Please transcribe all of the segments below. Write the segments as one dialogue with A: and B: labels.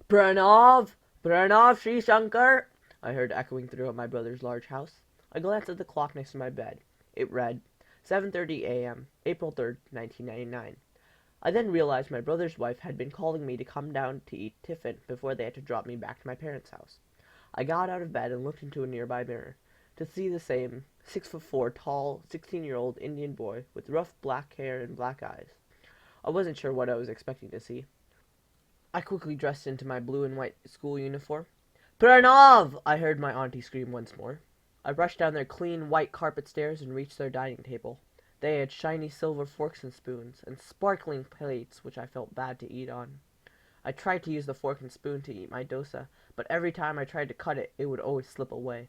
A: Pranav! Pranav Sri Shankar! I heard echoing throughout my brother's large house. I glanced at the clock next to my bed. It read 7:30 a.m., April 3rd, 1999. I then realized my brother's wife had been calling me to come down to eat tiffin before they had to drop me back to my parents' house. I got out of bed and looked into a nearby mirror to see the same 6'4" tall, 16-year-old Indian boy with rough black hair and black eyes. I wasn't sure what I was expecting to see. I quickly dressed into my blue and white school uniform. Pranav! I heard my auntie scream once more. I rushed down their clean, white carpet stairs and reached their dining table. They had shiny silver forks and spoons, and sparkling plates which I felt bad to eat on. I tried to use the fork and spoon to eat my dosa, but every time I tried to cut it, it would always slip away.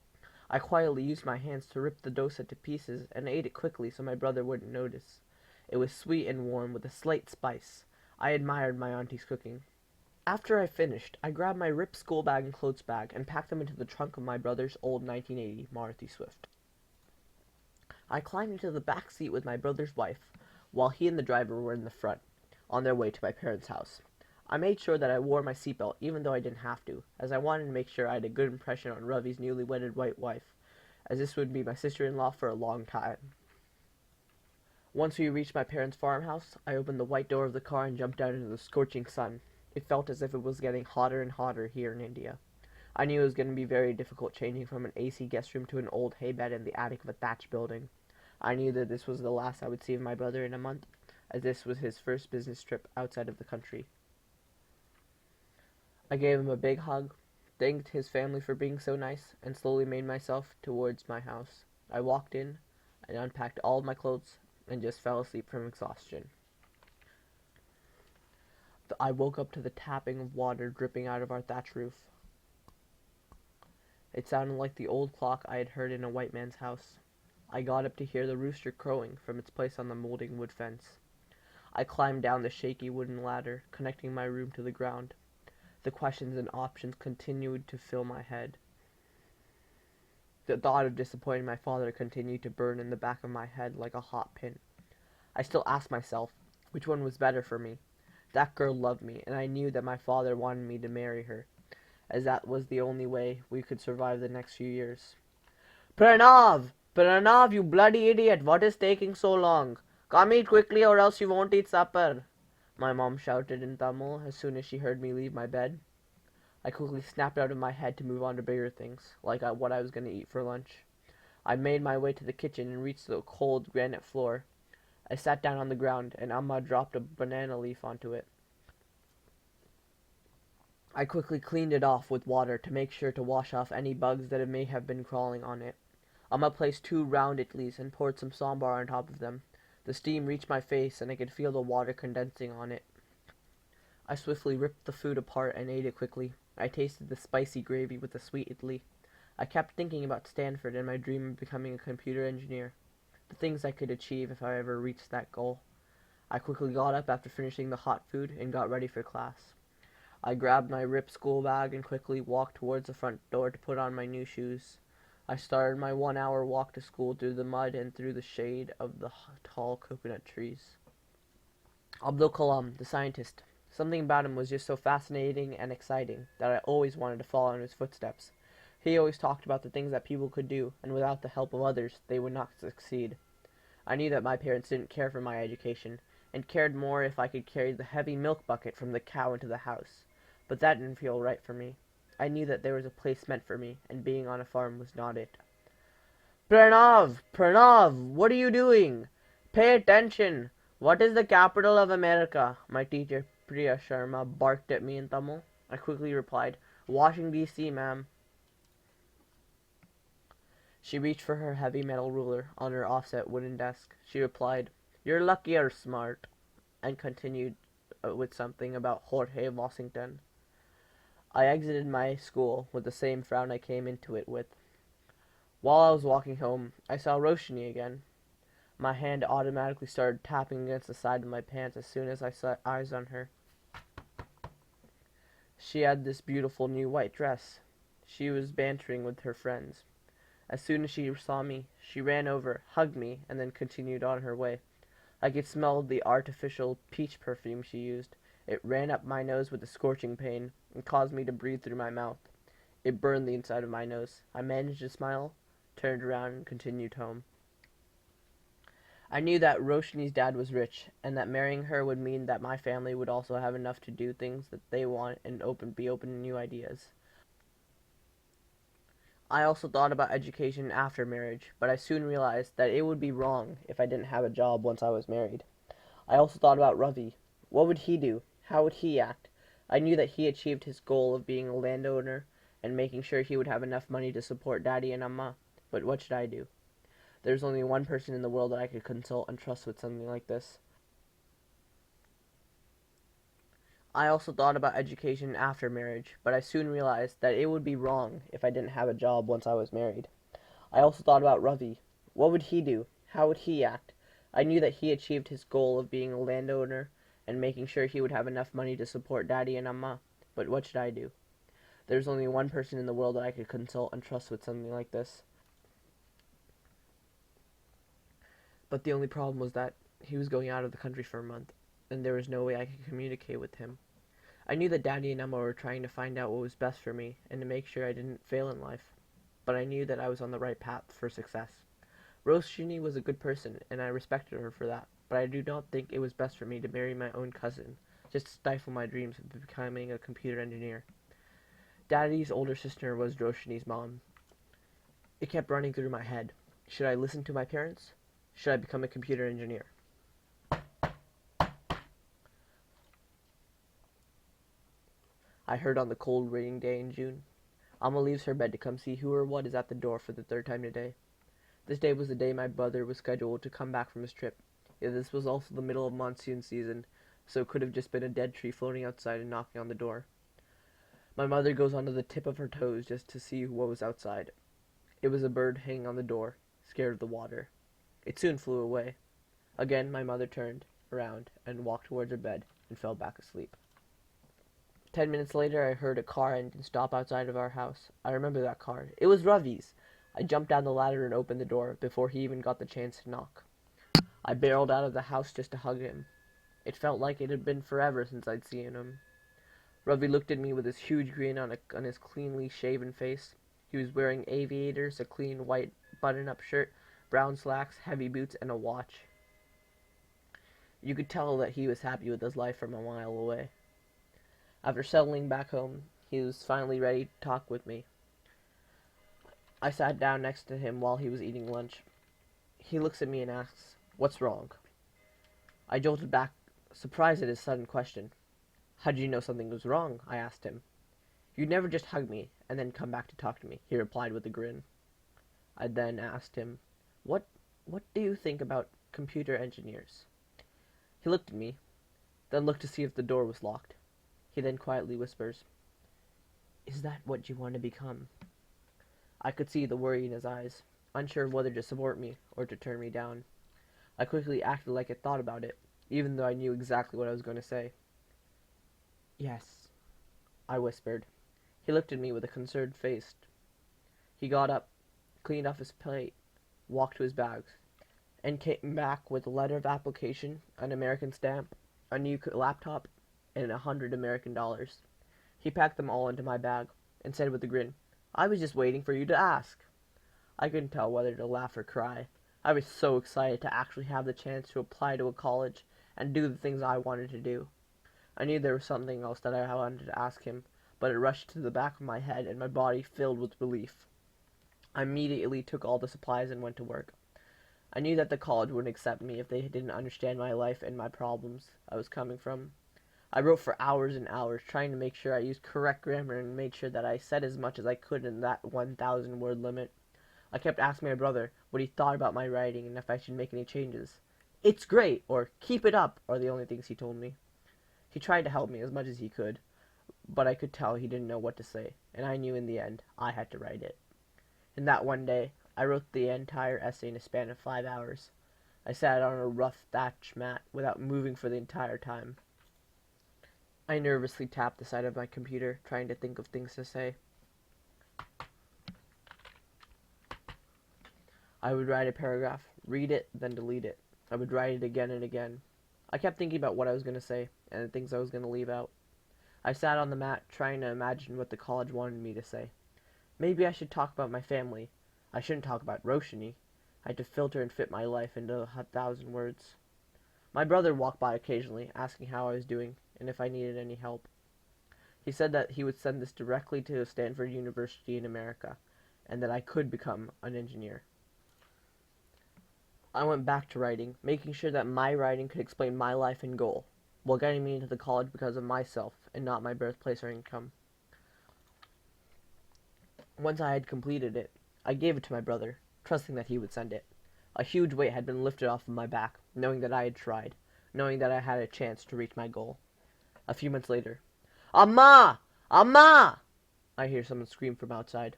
A: I quietly used my hands to rip the dosa to pieces and ate it quickly so my brother wouldn't notice. It was sweet and warm with a slight spice. I admired my auntie's cooking. After I finished, I grabbed my ripped school bag and clothes bag and packed them into the trunk of my brother's old 1980 Maruti Swift. I climbed into the back seat with my brother's wife, while he and the driver were in the front, on their way to my parents' house. I made sure that I wore my seatbelt even though I didn't have to, as I wanted to make sure I had a good impression on Ravi's newly wedded white wife, as this would be my sister-in-law for a long time. Once we reached my parents' farmhouse, I opened the white door of the car and jumped out into the scorching sun. It felt as if it was getting hotter and hotter here in India. I knew it was going to be very difficult changing from an AC guest room to an old hay bed in the attic of a thatched building. I knew that this was the last I would see of my brother in a month, as this was his first business trip outside of the country. I gave him a big hug, thanked his family for being so nice, and slowly made myself towards my house. I walked in, and unpacked all of my clothes, and just fell asleep from exhaustion. I woke up to the tapping of water dripping out of our thatch roof. It sounded like the old clock I had heard in a white man's house. I got up to hear the rooster crowing from its place on the molding wood fence. I climbed down the shaky wooden ladder, connecting my room to the ground. The questions and options continued to fill my head. The thought of disappointing my father continued to burn in the back of my head like a hot pin. I still asked myself, which one was better for me? That girl loved me, and I knew that my father wanted me to marry her, as that was the only way we could survive the next few years. Pranav! Pranav, you bloody idiot! What is taking so long? Come eat quickly or else you won't eat supper! My mom shouted in Tamil as soon as she heard me leave my bed. I quickly snapped out of my head to move on to bigger things, like what I was going to eat for lunch. I made my way to the kitchen and reached the cold granite floor. I sat down on the ground, and Amma dropped a banana leaf onto it. I quickly cleaned it off with water to make sure to wash off any bugs that may have been crawling on it. Amma placed 2 round idlis and poured some sambar on top of them. The steam reached my face, and I could feel the water condensing on it. I swiftly ripped the food apart and ate it quickly. I tasted the spicy gravy with the sweet idli. I kept thinking about Stanford and my dream of becoming a computer engineer. The things I could achieve if I ever reached that goal. I quickly got up after finishing the hot food and got ready for class. I grabbed my ripped school bag and quickly walked towards the front door to put on my new shoes. I started my 1-hour walk to school through the mud and through the shade of the tall coconut trees. Abdul Kalam, the scientist. Something about him was just so fascinating and exciting that I always wanted to follow in his footsteps. He always talked about the things that people could do, and without the help of others, they would not succeed. I knew that my parents didn't care for my education, and cared more if I could carry the heavy milk bucket from the cow into the house. But that didn't feel right for me. I knew that there was a place meant for me, and being on a farm was not it. Pranav! Pranav! What are you doing? Pay attention! What is the capital of America? My teacher, Priya Sharma, barked at me in Tamil. I quickly replied, Washington, D.C., ma'am. She reached for her heavy metal ruler on her offset wooden desk. She replied, You're lucky you're smart, and continued with something about Jorge Washington. I exited my school with the same frown I came into it with. While I was walking home, I saw Roshni again. My hand automatically started tapping against the side of my pants as soon as I set eyes on her. She had this beautiful new white dress. She was bantering with her friends. As soon as she saw me, she ran over, hugged me, and then continued on her way. I could smell the artificial peach perfume she used. It ran up my nose with a scorching pain and caused me to breathe through my mouth. It burned the inside of my nose. I managed to smile, turned around, and continued home. I knew that Roshni's dad was rich, and that marrying her would mean that my family would also have enough to do things that they want and be open to new ideas. I also thought about education after marriage, but I soon realized that it would be wrong if I didn't have a job once I was married. I also thought about Ravi. What would he do? How would he act? I knew that he achieved his goal of being a landowner and making sure he would have enough money to support Daddy and Amma. But what should I do? There's only one person in the world that I could consult and trust with something like this. I also thought about education after marriage, but I soon realized that it would be wrong if I didn't have a job once I was married. I also thought about Ravi. What would he do? How would he act? I knew that he achieved his goal of being a landowner and making sure he would have enough money to support Daddy and Amma. But what should I do? There's only one person in the world that I could consult and trust with something like this. But the only problem was that he was going out of the country for a month, and there was no way I could communicate with him. I knew that Daddy and Emma were trying to find out what was best for me and to make sure I didn't fail in life, but I knew that I was on the right path for success. Roshini was a good person, and I respected her for that, but I do not think it was best for me to marry my own cousin, just to stifle my dreams of becoming a computer engineer. Daddy's older sister was Roshini's mom. It kept running through my head. Should I listen to my parents? Should I become a computer engineer? I heard on the cold, raining day in June. Alma leaves her bed to come see who or what is at the door for the third time today. This day was the day my brother was scheduled to come back from his trip. Yet this was also the middle of monsoon season, so it could have just been a dead tree floating outside and knocking on the door. My mother goes onto the tip of her toes just to see what was outside. It was a bird hanging on the door, scared of the water. It soon flew away. Again my mother turned around and walked towards her bed and fell back asleep. 10 minutes later, I heard a car engine stop outside of our house. I remember that car. It was Ravi's. I jumped down the ladder and opened the door before he even got the chance to knock. I barreled out of the house just to hug him. It felt like it had been forever since I'd seen him. Ravi looked at me with his huge grin on his cleanly shaven face. He was wearing aviators, a clean white button-up shirt, brown slacks, heavy boots, and a watch. You could tell that he was happy with his life from a mile away. After settling back home, he was finally ready to talk with me. I sat down next to him while he was eating lunch. He looks at me and asks, "What's wrong?" I jolted back, surprised at his sudden question. "How did you know something was wrong?" I asked him. "You'd never just hug me and then come back to talk to me," he replied with a grin. I then asked him, What do you think about computer engineers?" He looked at me, then looked to see if the door was locked. He then quietly whispers, "Is that what you want to become?" I could see the worry in his eyes, unsure whether to support me or to turn me down. I quickly acted like I thought about it, even though I knew exactly what I was going to say. "Yes," I whispered. He looked at me with a concerned face. He got up, cleaned off his plate, walked to his bags, and came back with a letter of application, an American stamp, a new laptop, and $100 American. He packed them all into my bag and said with a grin, "I was just waiting for you to ask." I couldn't tell whether to laugh or cry. I was so excited to actually have the chance to apply to a college and do the things I wanted to do. I knew there was something else that I wanted to ask him, but it rushed to the back of my head and my body filled with relief. I immediately took all the supplies and went to work. I knew that the college wouldn't accept me if they didn't understand my life and my problems I was coming from. I wrote for hours and hours, trying to make sure I used correct grammar and made sure that I said as much as I could in that 1,000-word limit. I kept asking my brother what he thought about my writing and if I should make any changes. "It's great," or "Keep it up," are the only things he told me. He tried to help me as much as he could, but I could tell he didn't know what to say, and I knew in the end I had to write it. And that one day, I wrote the entire essay in a span of 5 hours. I sat on a rough thatch mat without moving for the entire time. I nervously tapped the side of my computer, trying to think of things to say. I would write a paragraph, read it, then delete it. I would write it again and again. I kept thinking about what I was going to say and the things I was going to leave out. I sat on the mat trying to imagine what the college wanted me to say. Maybe I should talk about my family. I shouldn't talk about Roshini. I had to filter and fit my life into 1,000 words. My brother walked by occasionally, asking how I was doing and if I needed any help. He said that he would send this directly to Stanford University in America, and that I could become an engineer. I went back to writing, making sure that my writing could explain my life and goal, while getting me into the college because of myself and not my birthplace or income. Once I had completed it, I gave it to my brother, trusting that he would send it. A huge weight had been lifted off of my back, knowing that I had tried, knowing that I had a chance to reach my goal. A few months later, "Amma! Amma!" I hear someone scream from outside.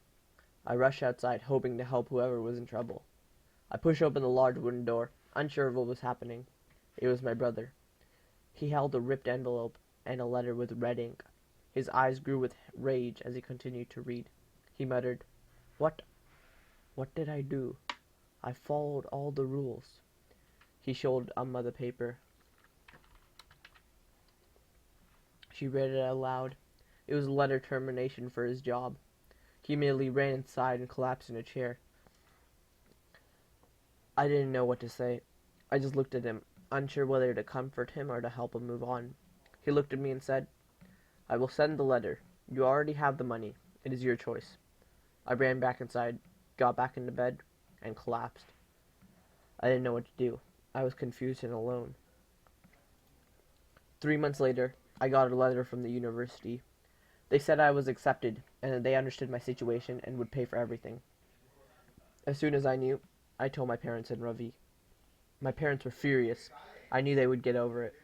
A: I rush outside, hoping to help whoever was in trouble. I push open the large wooden door, unsure of what was happening. It was my brother. He held a ripped envelope and a letter with red ink. His eyes grew with rage as he continued to read. He muttered, "What did I do? I followed all the rules." He showed Amma the paper. She read it out loud. It was a letter termination for his job. He immediately ran inside and collapsed in a chair. I didn't know what to say. I just looked at him, unsure whether to comfort him or to help him move on. He looked at me and said, "I will send the letter. You already have the money. It is your choice." I ran back inside, got back into bed, and collapsed. I didn't know what to do. I was confused and alone. 3 months later, I got a letter from the university. They said I was accepted and that they understood my situation and would pay for everything. As soon as I knew, I told my parents and Ravi. My parents were furious. I knew they would get over it.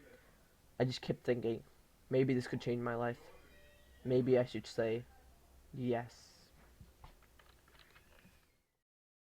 A: I just kept thinking, maybe this could change my life. Maybe I should say yes.